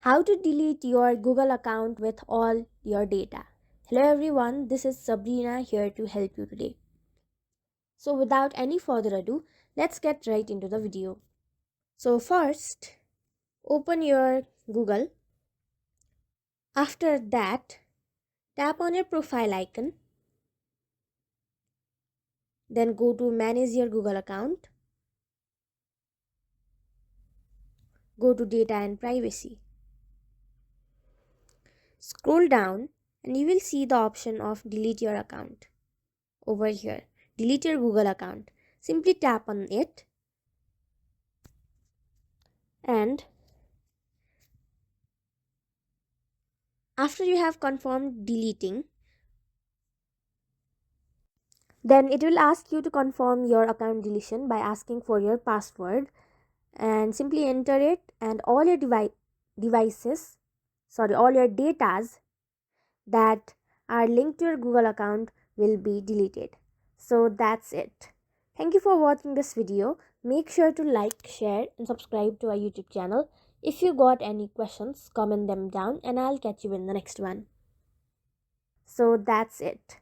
How to delete your Google account with all your data. Hello everyone, this is Sabrina here to help you today. So without any further ado, let's get right into the video. So first, open your Google. After that, tap on your profile icon. Then go to manage your Google account. Go to data and privacy. Scroll down and you will see the option of delete your account. Over here, delete your Google account. Simply tap on it and after you have confirmed deleting, then it will ask you to confirm your account deletion by asking for your password and simply enter it, and all your all your datas that are linked to your Google account will be deleted. So that's it. Thank you for watching this video. Make sure to like, share and subscribe to our YouTube channel. If you got any questions, comment them down and I'll catch you in the next one. So that's it.